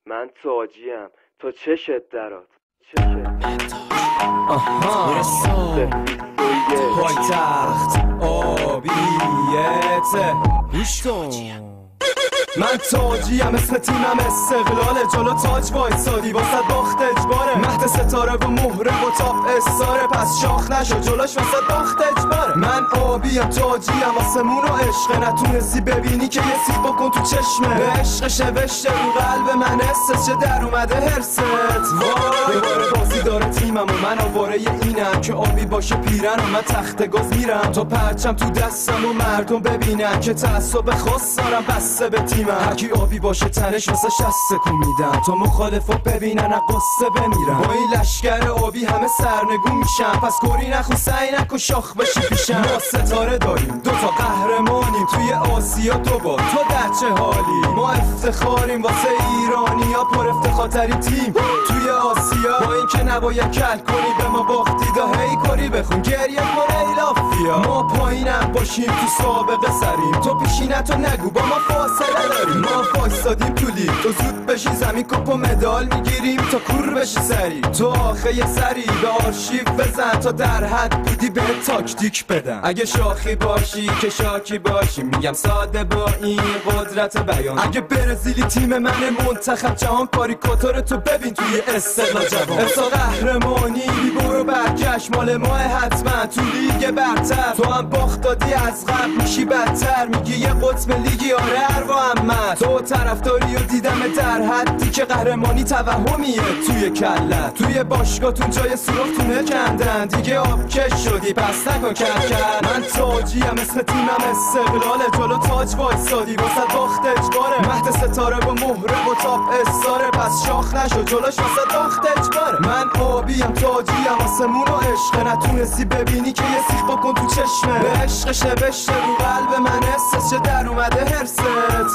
من تاجیم تو چشت درات چشت پایتخت آبیت من تاجیم اسم تیمم استقلاله جلو تاج وایسادی واسه باخت اجباره مهد ستاره و مهره و تاپ استاره پس شاخ نشو جلوش واسه باخت اجباره من آبیم تاجیم آسمون و عشقه نتونستی ببینی که یه سیب بکن تو چشمه به عشق شوشته رو قلب من حسس چه در اومده هرست وای دوباره بازی داره تیمم و من آواره اینم که آبی باشه پیرن و من تخت گاز میرم تا پرچم تو دستم و مردم ببینن که تعصب خاص دارم بسته به تیمم هرکی آبی باشه تنش واسه شست کن میدم تا مخالفا ببینن قصه بمیرم با این لشگر آبی همه سرنگون میشن پس کری نخون سعی نکن شاخ بشی پیشم ما ستاره داریم دوتا قهرمانیم توی آسیا دوبار تو در چه حالی ما افتخاریم واسه ایرانی ها پر افتخارترین تیم توی آسیا با این که نباید کل کنی به ما باختی دا هی کاری بخون گریه کن ای لافیا ما پایینم باشیم تو سابقه سریم تو پیشینتو نگو با ما فاصله داریم ما فایستادیم تو لیگ تو زود بشی زمین کپ و مدال میگیریم تا کور بشی سری تو آخه یه سری به آرشیو بزن تا در حد بودی به تاکتیک بدن اگه شاخی باشی که شاکی باشی میگم ساده با این قدرت بیان اگه برزیلی تیم من منتخب جهان کاریکاتور تو ببین توی استقلال جوان افسا قهرمانی برو برگشت مال ماه حتما تو لیگ برتر تو هم باخت دادی از قبل میشی بدتر میگی یه قطب لیگی آره اروا احمد تو طرفداری و دیدم در حدی که قهرمانی توهمیه توی کلت توی باشگاهتون جای سوراختونه کندن دیگه آبکش شدی پس نکن کرد من تاجیم اسم تیمم استقلاله جلو تاج وایسادی واسه باخت اجباره مهد ستاره و مهره و تاپ استاره پس شاخ نشو جلوش واسه باخت اجباره من آبیم تاجیم آسمون و عشق نتونستی ببینی که یه سیخ بکن تو چشمه به عشق شوشته رو قلب من حسس چه در اومده هرست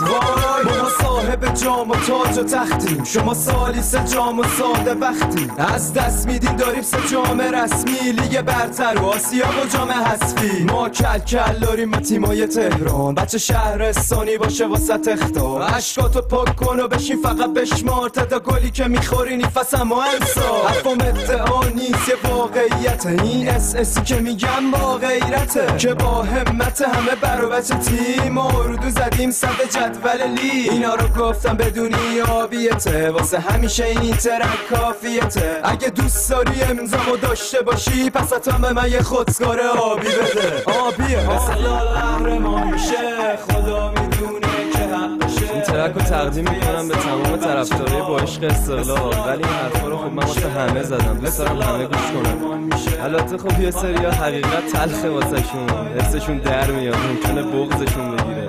وای ما صاحب جام و تاج و تختیم شما سالیس جام و ساده وقتی از دست میدین داریم سه جام رسمی لیگ برتر و آسیا و جام حذفی ما کل داریم با تیمای تهران بچه شهرستانی باشه واسه اختار اشکاتو پاک کن و بشین فقط بشمار تعداد گلی که میخوری نیفسم و انسا حرفم ادعا نیست یه واقعیت این اسی که میگم با غیرته که با همت همه برو بچه تیم اردو زدیم صد جدول لی اینا رو گفتم بدونی آبیته واسه همیشه این ترک کافیته اگه دوست داری امضامو داشته باشی پس حتما به من یه خودسکار آبی بده آبیه استقلال قهرمان میشه خدا میدونه که حقشه این ترک رو تقدیم میکنم به تمام طرفدارای با عشق استقلال ولی این حرفا رو خب من واسه همه زدم دوست دارم همه گوش کنن البته خب یه سریا حقیقت تلخه واسه شون حسشون در میاد ممکنه بغضشون بگیره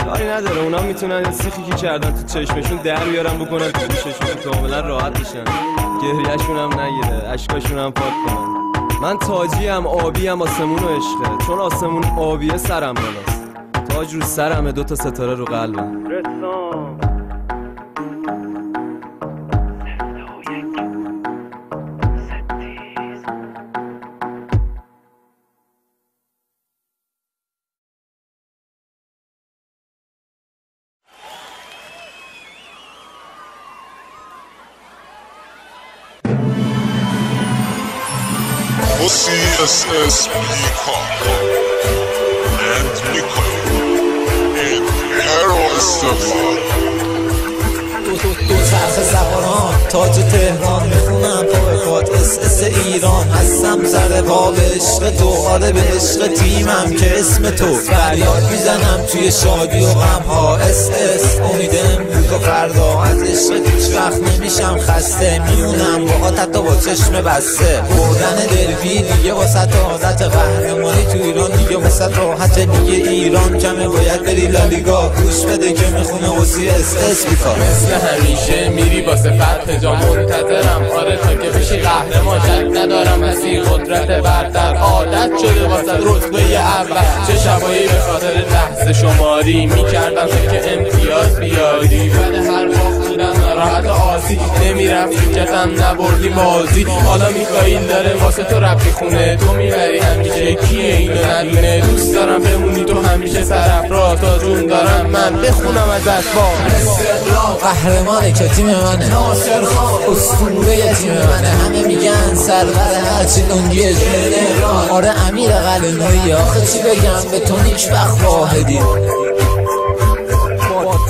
کاری نداره اونا میتونن یه سیخی که کردن تو چشمشون در بیارن بکنن تو گوششون کاملا راحت بشن گریهشون هم نگیره اشکاشون هم پاک کنن من تاجیم آبیم آسمون و عشقه چون آسمون آبیه سرم بالاست تاج رو سرمه دوتا ستاره رو قلبم رسام CSS Peacock and Nicole in Aero Estefan دو چرخ سواران تاج تهران میخونم پاکات اس ایران هستم سر پا به عشق تو آره به عشق تیمم که اسم تو فریاد میزنم توی شادی و غم ها اس امید امروز و فردا از عشق هیچ وقت نمیشم خسته میمونم با حتی با چشم بسته بردن دربی دیگه واسه عادت قهرمانی تو ایران دیگه واسه راحت دیگه ایران کمه باید بری لالیگا گوش بده که میخونه وسی اس بیکار همیشه میری واسه فتح جا منتظرم آره تا که بشی قهرمان شک ندارم هستی قدرت برتر عادت شده واسه رتبه اول چه شبایی به خاطر لحظه شماری میکردم که امتیاز بیاری بعد هر باخت بودم ناراحت بازی نمیرفتی کتم نبردی بازی حالا میکائیل داره واسه تو رپ میخونه تو میبری همیشه کیه اینو ندونه دوست دارم بمونی تو همیشه سرافراز تا جون دارم من بخونم ازت با قهرمانه که تیم منه ناصر خان اسطوره تیم منه همه میگن سرور هرچی لنگی جونه آره امیر قلعه‌نویی آخه چی بگم به تو هیچ وقت واحدی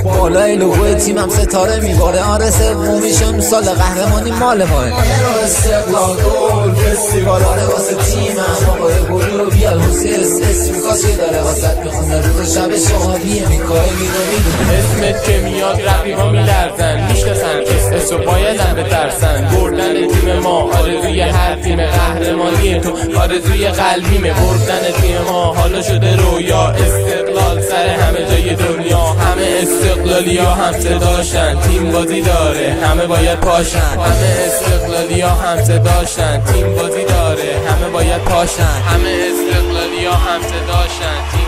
بالای لوگوی تیمم ستاره میباره آره سومیشم سال قهرمانی مال ماه استقلال گل فستیوال آره واسه تیمم آقای گلو رو بیار حسین اسم کاسی داره واسه میخونه روز شب شهابیه میکائیل اینو میدونه اسمت که میاد رقیبا میلرزن میشناسن اسمت رو بایدن بترسن بردن تیم ما آرزوی هر تیم قهرمانی تو آرزوی قلبیمه بردن تیم ما حالا شده رویا استقلال سر همه جای دنیا همه استقلالی ها هم صداشن تیم بازی داره همه باید پاشن همه استقلالی ها هم صداشن تیم بازی داره همه باید پاشن همه استقلالی ها هم صداشن